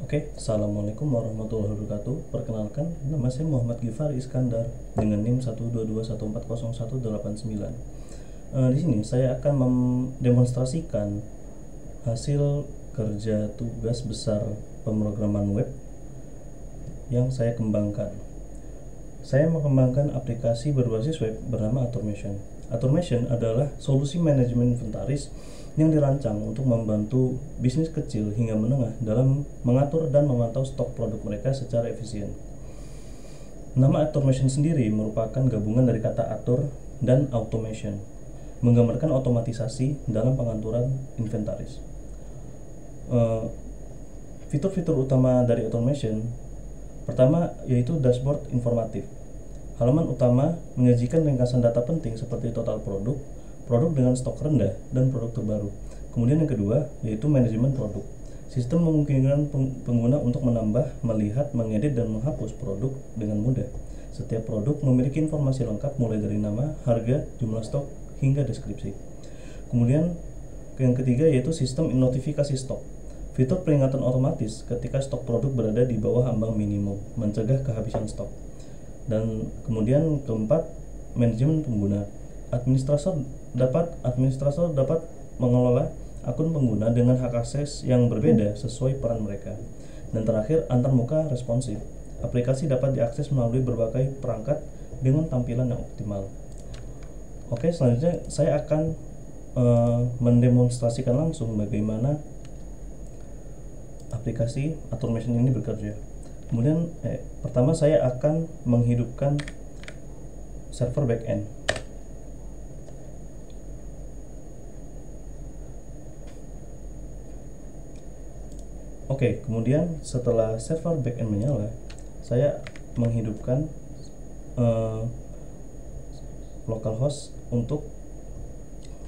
Oke, Assalamualaikum warahmatullahi wabarakatuh. Perkenalkan, nama saya Muhammad Gifar Iskandar dengan NIM 122140189. Di sini saya akan mendemonstrasikan hasil kerja tugas besar pemrograman web yang saya kembangkan. Saya mengembangkan aplikasi berbasis web bernama Automation. Automation adalah solusi manajemen inventaris yang dirancang untuk membantu bisnis kecil hingga menengah dalam mengatur dan memantau stok produk mereka secara efisien. Nama Automation sendiri merupakan gabungan dari kata atur dan automation, menggambarkan otomatisasi dalam pengaturan inventaris. Fitur-fitur utama dari Automation pertama yaitu dashboard informatif. Halaman utama menyajikan ringkasan data penting seperti total produk, produk dengan stok rendah, dan produk terbaru. Kemudian yang kedua yaitu manajemen produk. Sistem memungkinkan pengguna untuk menambah, melihat, mengedit, dan menghapus produk dengan mudah. Setiap produk memiliki informasi lengkap mulai dari nama, harga, jumlah stok, hingga deskripsi. Kemudian yang ketiga yaitu sistem notifikasi stok. Fitur peringatan otomatis ketika stok produk berada di bawah ambang minimum, mencegah kehabisan stok. Dan kemudian keempat, manajemen pengguna. Administrator dapat mengelola akun pengguna dengan hak akses yang berbeda sesuai peran mereka. Dan terakhir, antarmuka responsif. Aplikasi dapat diakses melalui berbagai perangkat dengan tampilan yang optimal. Oke, selanjutnya saya akan mendemonstrasikan langsung bagaimana aplikasi Automation ini bekerja. Kemudian pertama saya akan menghidupkan server backend. Oke, kemudian setelah server backend menyala, saya menghidupkan localhost untuk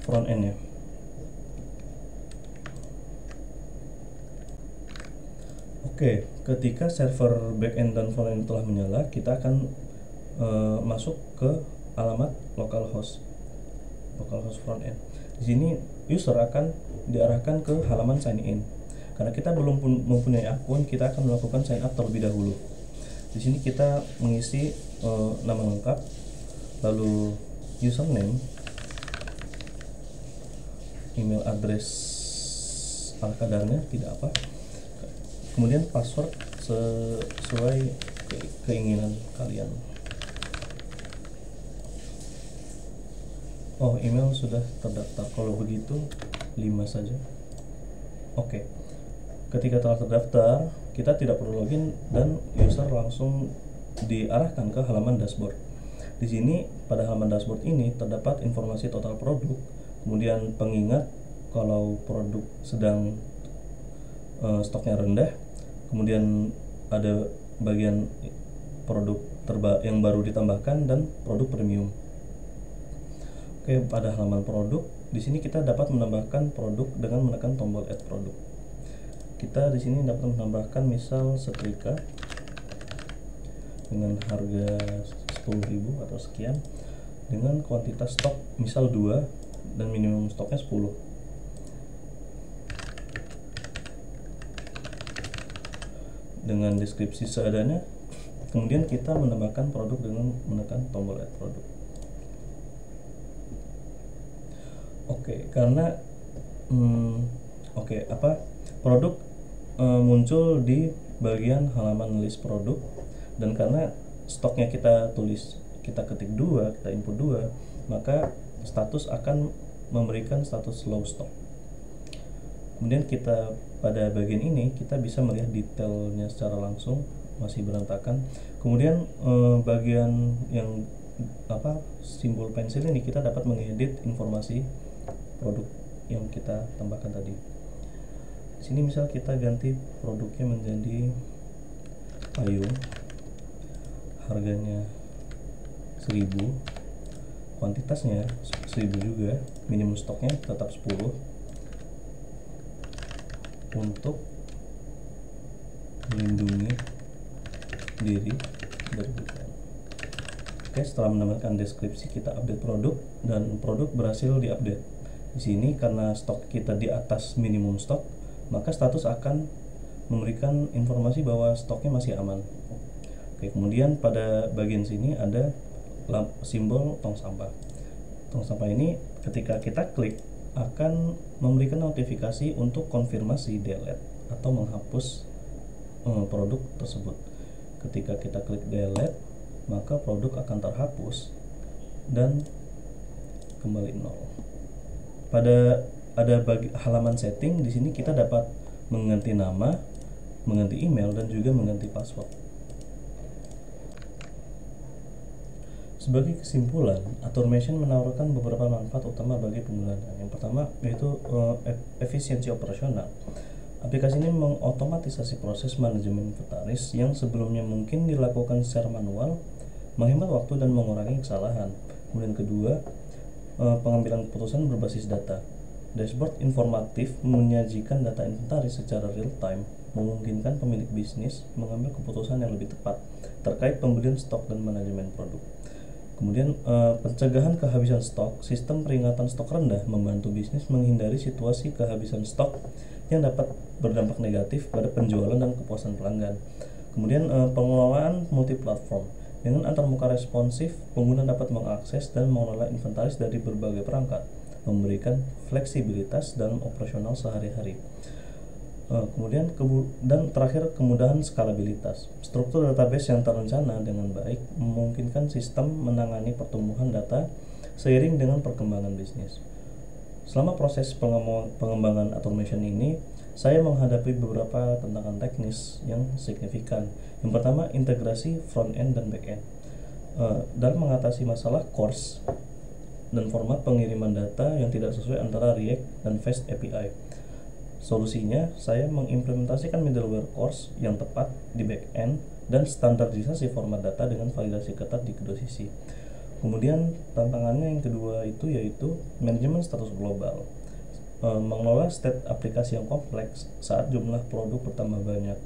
front end-nya. Oke, ketika server backend dan front end telah menyala, kita akan masuk ke alamat localhost front end. Di sini user akan diarahkan ke halaman sign in. Karena kita belum mempunyai akun, kita akan melakukan sign up terlebih dahulu. Di sini kita mengisi nama lengkap, lalu username, email address ala kadarnya, tidak apa. Kemudian password sesuai keinginan kalian. Oh, email sudah terdaftar. Kalau begitu 5 saja. Oke. Ketika telah terdaftar, kita tidak perlu login dan user langsung diarahkan ke halaman dashboard. Di sini pada halaman dashboard ini terdapat informasi total produk, kemudian pengingat kalau produk sedang stoknya rendah, kemudian ada bagian produk yang baru ditambahkan dan produk premium. Oke, pada halaman produk di sini kita dapat menambahkan produk dengan menekan tombol add produk. Kita di sini dapat menambahkan misal setrika dengan harga 10.000 atau sekian dengan kuantitas stok misal 2 dan minimum stoknya 10. Dengan deskripsi seadanya. Kemudian kita menambahkan produk dengan menekan tombol add produk. Oke, karena produk muncul di bagian halaman list produk, dan karena stoknya kita ketik 2, kita input 2, maka status akan memberikan status low stock. Kemudian kita pada bagian ini kita bisa melihat detailnya secara langsung, masih berantakan. Kemudian bagian yang simbol pensil ini kita dapat mengedit informasi produk yang kita tambahkan tadi. Di sini misal kita ganti produknya menjadi payung, harganya 1000, kuantitasnya 1000 juga, minimum stoknya tetap 10 untuk melindungi diri dari bukaan. Oke, setelah menambahkan deskripsi kita update produk dan produk berhasil diupdate. Di sini karena stok kita di atas minimum stok, maka status akan memberikan informasi bahwa stoknya masih aman. Oke, kemudian pada bagian sini ada simbol tong sampah. Tong sampah ini ketika kita klik akan memberikan notifikasi untuk konfirmasi delete atau menghapus produk tersebut. Ketika kita klik delete, maka produk akan terhapus dan kembali nol. Pada halaman setting di sini kita dapat mengganti nama, mengganti email, dan juga mengganti password. Sebagai kesimpulan, automation menawarkan beberapa manfaat utama bagi pengguna. Yang pertama yaitu efisiensi operasional. Aplikasi ini mengotomatisasi proses manajemen inventaris yang sebelumnya mungkin dilakukan secara manual, menghemat waktu dan mengurangi kesalahan. Kemudian kedua, pengambilan keputusan berbasis data. Dashboard informatif menyajikan data inventaris secara real time, memungkinkan pemilik bisnis mengambil keputusan yang lebih tepat terkait pembelian stok dan manajemen produk. Kemudian pencegahan kehabisan stok. Sistem peringatan stok rendah membantu bisnis menghindari situasi kehabisan stok yang dapat berdampak negatif pada penjualan dan kepuasan pelanggan. Kemudian pengelolaan multiplatform. Dengan antarmuka responsif, pengguna dapat mengakses dan mengelola inventaris dari berbagai perangkat, memberikan fleksibilitas dalam operasional sehari-hari. Dan terakhir, kemudahan skalabilitas. Struktur database yang terencana dengan baik memungkinkan sistem menangani pertumbuhan data seiring dengan perkembangan bisnis. Selama proses pengembangan automation ini, saya menghadapi beberapa tantangan teknis yang signifikan. Yang pertama, integrasi front end dan back end. Dalam mengatasi masalah CORS dan format pengiriman data yang tidak sesuai antara React dan Fast API. Solusinya, saya mengimplementasikan middleware CORS yang tepat di back-end dan standarisasi format data dengan validasi ketat di kedua sisi. Kemudian tantangannya yang kedua yaitu manajemen status global. Mengelola state aplikasi yang kompleks saat jumlah produk bertambah banyak.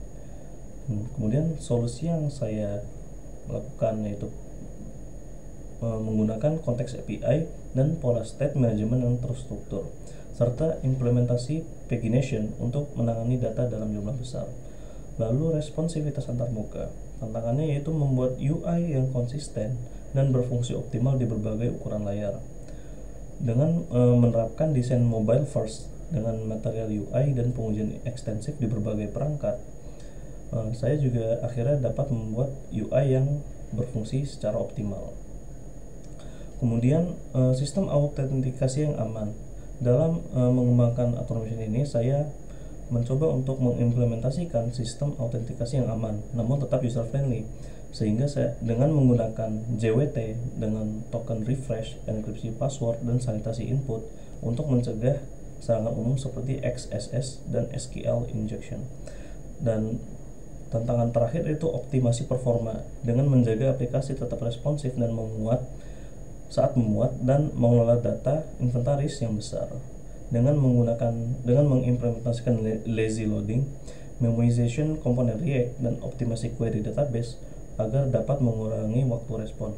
Kemudian solusi yang saya lakukan yaitu menggunakan konteks API dan pola state management yang terstruktur, serta implementasi pagination untuk menangani data dalam jumlah besar. Lalu responsivitas antarmuka. Tantangannya yaitu membuat UI yang konsisten dan berfungsi optimal di berbagai ukuran layar. Dengan menerapkan desain mobile first dengan material UI dan pengujian ekstensif di berbagai perangkat, saya juga akhirnya dapat membuat UI yang berfungsi secara optimal. Kemudian sistem autentikasi yang aman. Dalam mengembangkan automation ini, saya mencoba untuk mengimplementasikan sistem autentikasi yang aman namun tetap user friendly, sehingga saya dengan menggunakan JWT dengan token refresh, enkripsi password, dan sanitasi input untuk mencegah serangan umum seperti XSS dan SQL injection. Dan tantangan terakhir itu optimasi performa dengan menjaga aplikasi tetap responsif dan memuat dan mengelola data inventaris yang besar dengan mengimplementasikan lazy loading, memoization komponen React, dan optimasi query database agar dapat mengurangi waktu respon.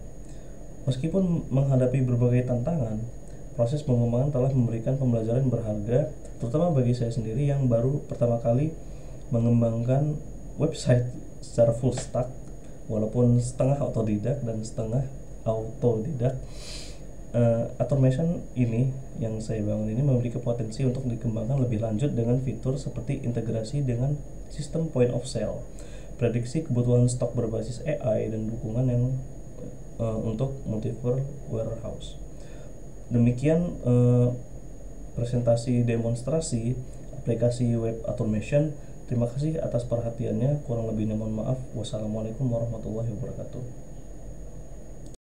Meskipun menghadapi berbagai tantangan, proses pengembangan telah memberikan pembelajaran berharga, terutama bagi saya sendiri yang baru pertama kali mengembangkan website secara full stack, walaupun setengah otodidak dan setengah autodidak. Automation ini yang saya bangun ini memiliki potensi untuk dikembangkan lebih lanjut dengan fitur seperti integrasi dengan sistem point of sale, prediksi kebutuhan stok berbasis AI, dan dukungan yang untuk multi-core warehouse. Demikian presentasi demonstrasi aplikasi web automation. Terima kasih atas perhatiannya. Kurang lebihnya mohon maaf. Wassalamualaikum warahmatullahi wabarakatuh.